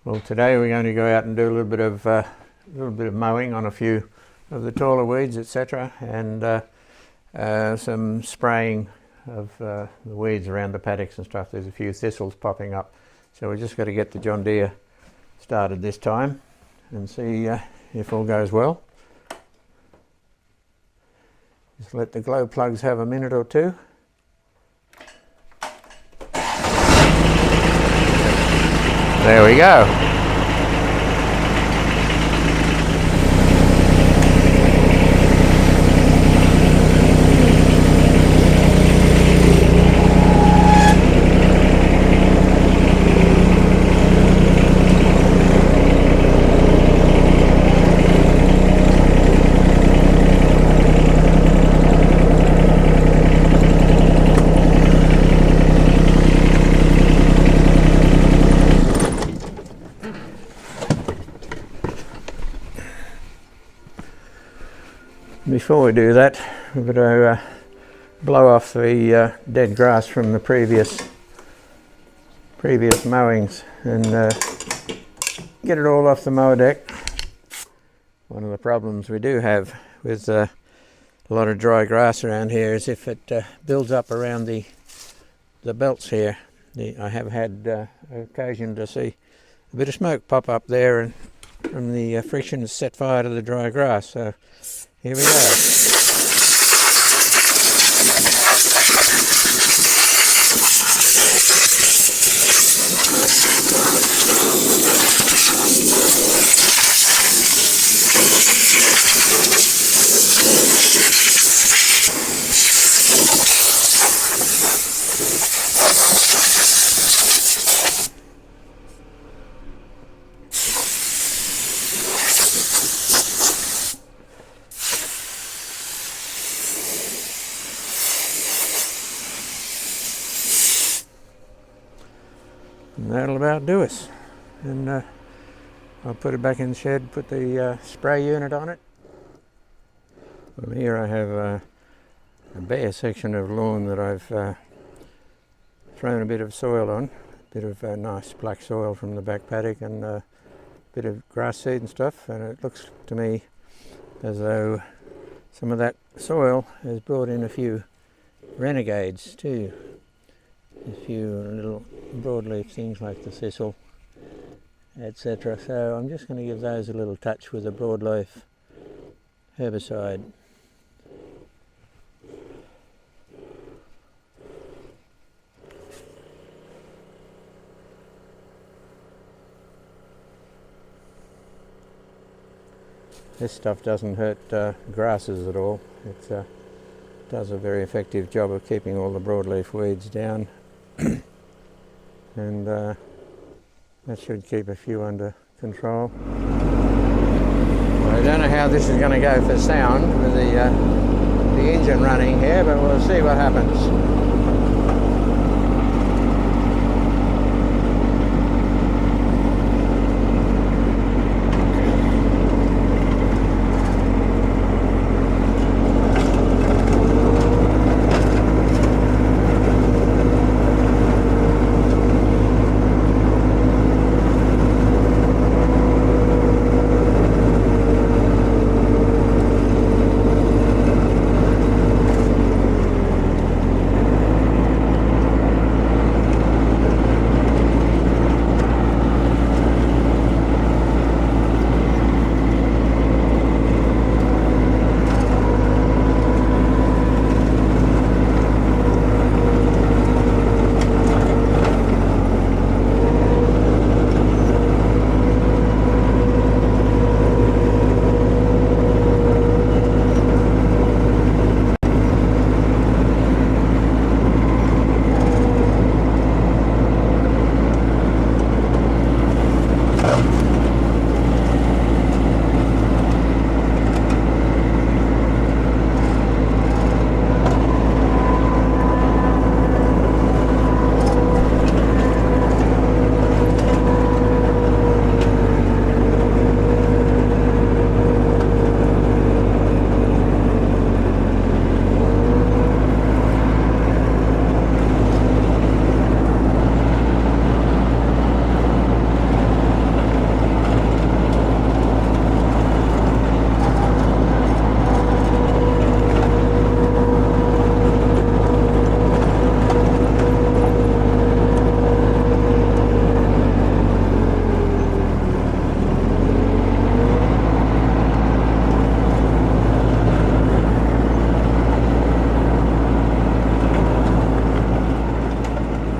Well, today we're going to go out and do a little bit of mowing on a few of the taller weeds, etc., and some spraying of the weeds around the paddocks and stuff. There's a few thistles popping up, so we just got to get the John Deere started this time and see if all goes well. Just let the glow plugs have a minute or two. There we go. Before we do that, we've got to blow off the dead grass from the previous mowings and get it all off the mower deck. One of the problems we do have with a lot of dry grass around here is if it builds up around the belts here. I have had occasion to see a bit of smoke pop up there, and from the friction has set fire to the dry grass. So here we go. And that'll about do us. And I'll put it back in the shed, put the spray unit on it. Well, here I have a bare section of lawn that I've thrown a bit of soil on, a bit of nice black soil from the back paddock and a bit of grass seed and stuff, and it looks to me as though some of that soil has brought in a few renegades too. A few little broadleaf things like the thistle, etc. So I'm just going to give those a little touch with a broadleaf herbicide. This stuff doesn't hurt grasses at all. It does a very effective job of keeping all the broadleaf weeds down. And that should keep a few under control. I don't know how this is going to go for sound with the engine running here, but we'll see what happens.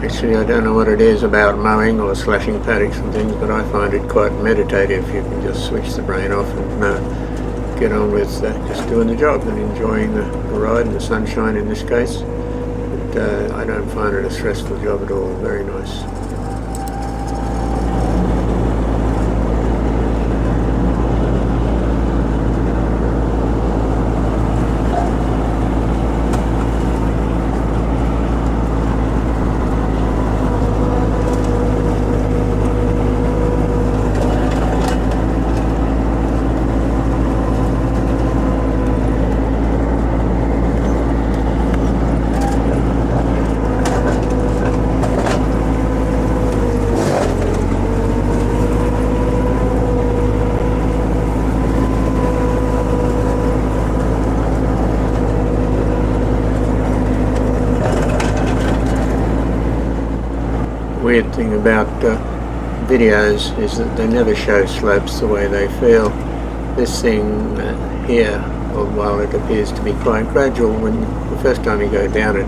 Actually, I don't know what it is about mowing or slashing paddocks and things, but I find it quite meditative. You can just switch the brain off and get on with just doing the job and enjoying the ride and the sunshine in this case. But I don't find it a stressful job at all. Very nice. Weird thing about videos is that they never show slopes the way they feel. This thing here, while it appears to be quite gradual, when the first time you go down it,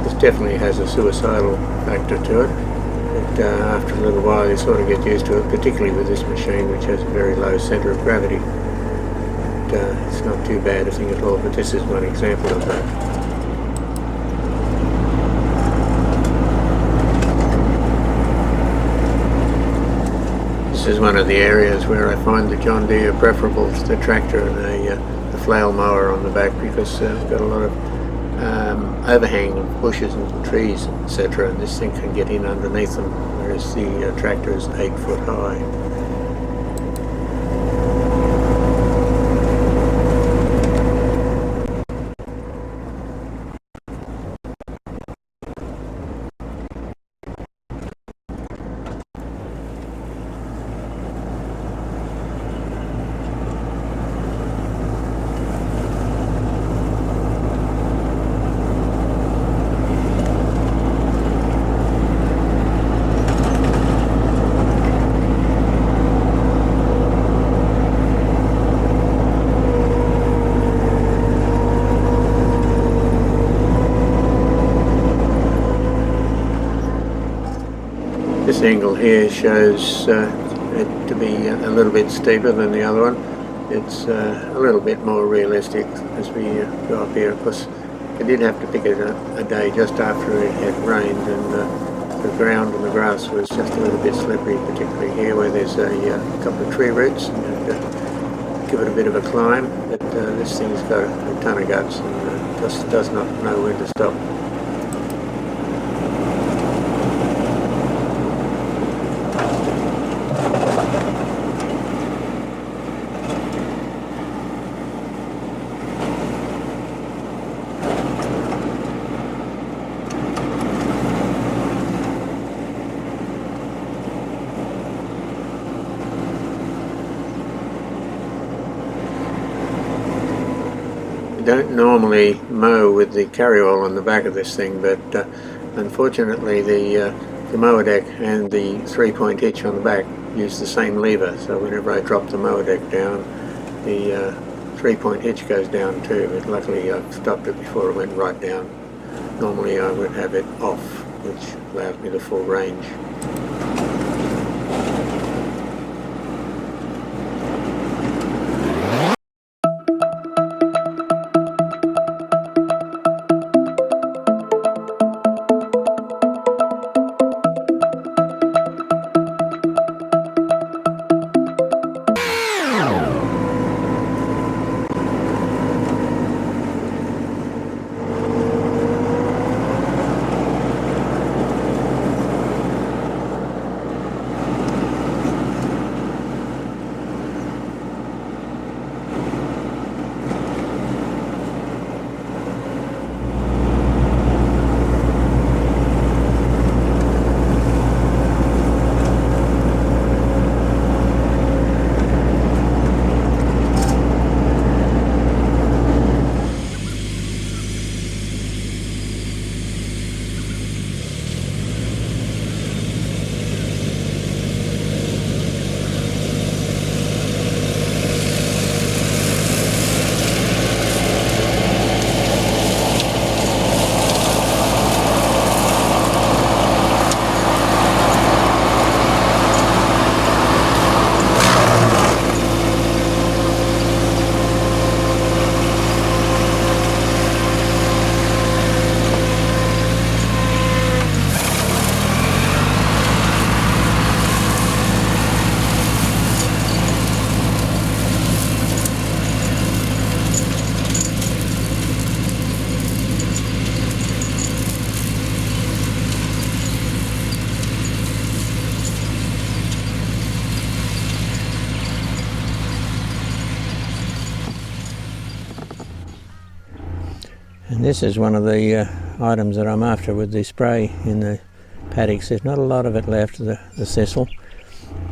this definitely has a suicidal factor to it. But after a little while you sort of get used to it, particularly with this machine which has a very low centre of gravity. But, it's not too bad a thing at all, but this is one example of that. This is one of the areas where I find the John Deere preferable to the tractor and the flail mower on the back, because we've got a lot of overhang of bushes and trees, etc., and this thing can get in underneath them, whereas the tractor is 8 foot high. This angle here shows it to be a little bit steeper than the other one. It's a little bit more realistic as we go up here. Of course, I did have to pick it a day just after it had rained, and the ground and the grass was just a little bit slippery, particularly here where there's a couple of tree roots, and give it a bit of a climb. But this thing's got a ton of guts and just does not know when to stop. Don't normally mow with the carryall on the back of this thing, but unfortunately the mower deck and the 3-point hitch on the back use the same lever, so whenever I drop the mower deck down, the 3-point hitch goes down too, but luckily I've stopped it before it went right down. Normally I would have it off, which allows me the full range. This is one of the items that I'm after with the spray in the paddocks. There's not a lot of it left, the thistle,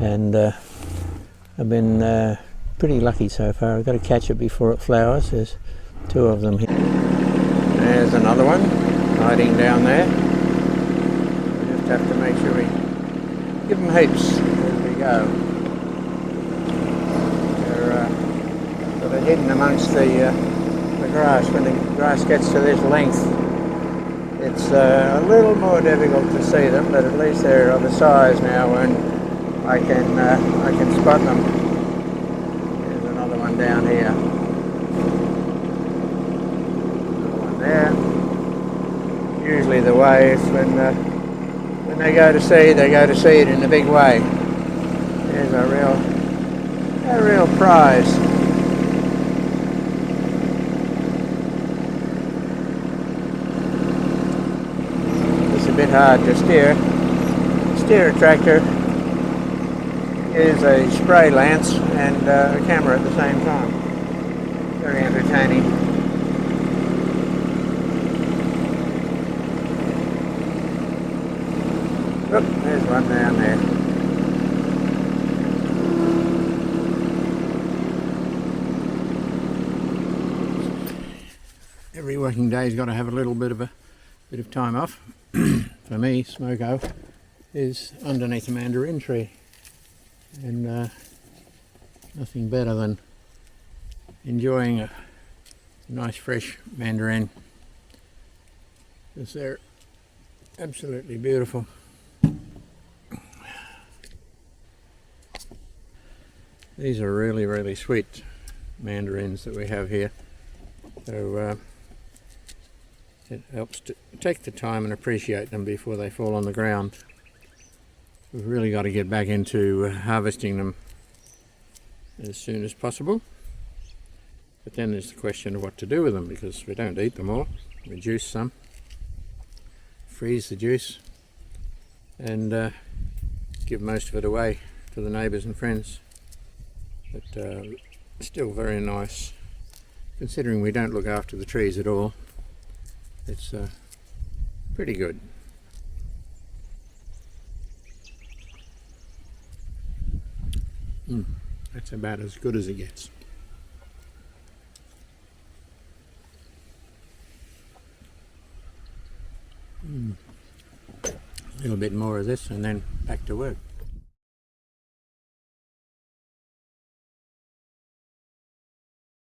and I've been pretty lucky so far. I've got to catch it before it flowers. There's 2 of them here. There's another one hiding down there. We just have to make sure we give them heaps as we go. They're sort of hidden amongst the grass. When the grass gets to this length, it's a little more difficult to see them, but at least they're of a size now when I can spot them. There's another one down here. Another one there. Usually the way is when they go to seed, they go to seed in a big way. There's a real prize. It's a bit hard to steer a tractor. Use a spray lance and a camera at the same time. Very entertaining. Look, there's one down there. Every working day's got to have a little bit of time off. For me, smoko is underneath a mandarin tree, and nothing better than enjoying a nice fresh mandarin, because they're absolutely beautiful. These are really sweet mandarins that we have here, so it helps to take the time and appreciate them before they fall on the ground. We've really got to get back into harvesting them as soon as possible. But then there's the question of what to do with them, because we don't eat them all. We juice some, freeze the juice, and give most of it away to the neighbours and friends. But still very nice, considering we don't look after the trees at all. It's pretty good. That's about as good as it gets. A little bit more of this and then back to work.